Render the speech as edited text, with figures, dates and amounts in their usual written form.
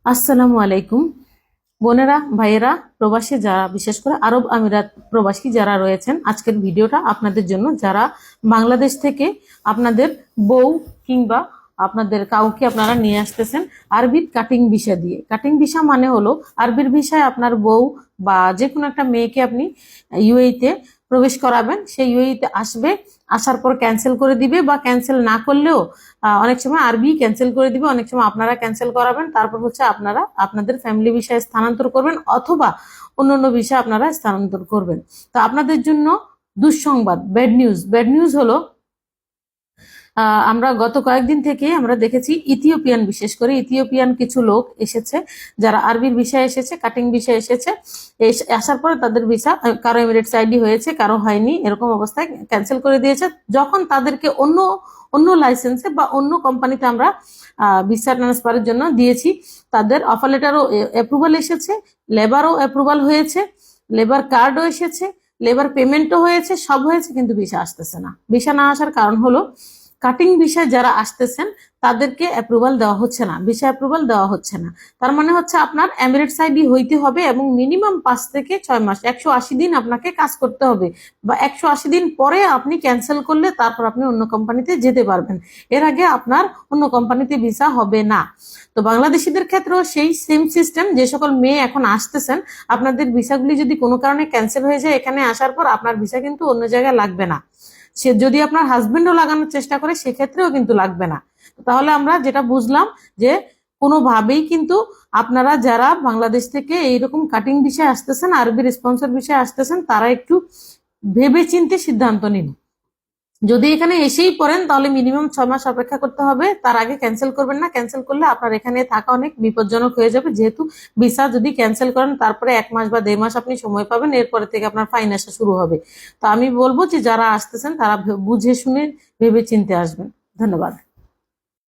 আসসালামু আলাইকুম বোনেরা ভাইয়েরা প্রবাসী যারা বিশেষ করে আরব আমিরাত প্রবাসী যারা রয়েছেন, আজকের ভিডিওটা আপনাদের জন্য। যারা বাংলাদেশ থেকে আপনাদের বউ কিংবা আপনাদের কাউকে আপনারা নিয়ে আসতেছেন আরবির কাটিং ভিসা দিয়ে। কাটিং ভিসা মানে হলো আরবির ভিসায় আপনার বউ বা যে কোনো একটা মেয়েকে আপনি ইউএইতে প্রবেশ করাবেন। সেই ইউএইতে আসবে, আসার পর ক্যান্সেল করে দিবে, বা ক্যান্সেল না করলেও অনেক সময় আরবি ক্যান্সেল করে দিবে, অনেক সময় আপনারা ক্যান্সেল করাবেন। তারপর হচ্ছে আপনারা আপনাদের ফ্যামিলি ভিসায় স্থানান্তর করবেন, অথবা অন্য ভিসা আপনারা স্থানান্তর করবেন। তো আপনাদের জন্য দুঃসংবাদ, ব্যাড নিউজ। ব্যাড নিউজ হলো আমরা গত কয়েকদিন থেকে আমরা দেখেছি ইথিওপিয়ান, বিশেষ করে ইথিওপিয়ান কিছু লোক এসেছে যারা আরবির ভিসায় এসেছে, কাটিং ভিসায় এসেছে। আসার পরে তাদের ভিসা কারো এমিরেটস আইডি হয়েছে, কারো হয়নি, এরকম অবস্থায় ক্যান্সেল করে দিয়েছে। যখন তাদেরকে অন্য অন্য লাইসেন্সে বা অন্য কোম্পানিতে আমরা ভিসা ট্রান্সফারের জন্য দিয়েছি, তাদের অফার লেটারও অ্যাপ্রুভাল এসেছে, লেবারও অ্যাপ্রুভাল হয়েছে, লেবার কার্ডও এসেছে, লেবার পেমেন্টও হয়েছে, সব হয়েছে, কিন্তু ভিসা আসতেছে না। ভিসা না আসার কারণ হলো কাটিং ভিসায় যারা আসতেছেন তাদেরকে অ্যাপ্রুভাল দেওয়া হচ্ছে না, ভিসা অ্যাপ্রুভাল দেওয়া হচ্ছে না। তার মানে হচ্ছে আপনার এমিরেটস আইডি হইতে হবে এবং মিনিমাম 5 থেকে 6 মাস, 180 দিন আপনাকে কাজ করতে হবে, বা 180 দিন পরে আপনি ক্যান্সেল করলে তারপর আপনি অন্য কোম্পানিতে যেতে পারবেন। এর আগে আপনার অন্য কোম্পানিতে ভিসা হবে না। তো বাংলাদেশিদের ক্ষেত্রেও সেই সেম সিস্টেম। যে সকল মেয়ে এখন আসতেছেন, আপনাদের ভিসাগুলি যদি কোনো কারণে ক্যান্সেল হয়ে যায়, এখানে আসার পর আপনার ভিসা কিন্তু অন্য জায়গায় লাগবে না। সে যদি আপনার হাজবেন্ডও লাগানোর চেষ্টা করে সেক্ষেত্রেও কিন্তু লাগবে না। তাহলে আমরা যেটা বুঝলাম যে কোনোভাবেই কিন্তু আপনারা যারা বাংলাদেশ থেকে এইরকম কাটিং বিষয়ে আসতেছেন, আরবি স্পন্সর বিষয়ে আসতেছেন, তারা একটু ভেবে চিন্তে সিদ্ধান্ত নিন। যদি এখানে এসেই পড়েন তাহলে মিনিমাম 6 মাস অপেক্ষা করতে হবে, তার আগে ক্যান্সেল করবেন না। ক্যান্সেল করলে আপনার এখানে থাকা অনেক বিপজ্জনক হয়ে যাবে, যেহেতু ভিসা যদি ক্যান্সেল করেন তারপরে 1 মাস বা 1.5 মাস আপনি সময় পাবেন, এরপরে থেকে আপনার ফাইন আসা শুরু হবে। তো আমি বলবো যে যারা আসতেছেন তারা বুঝে শুনে ভেবে চিন্তে আসবেন। ধন্যবাদ।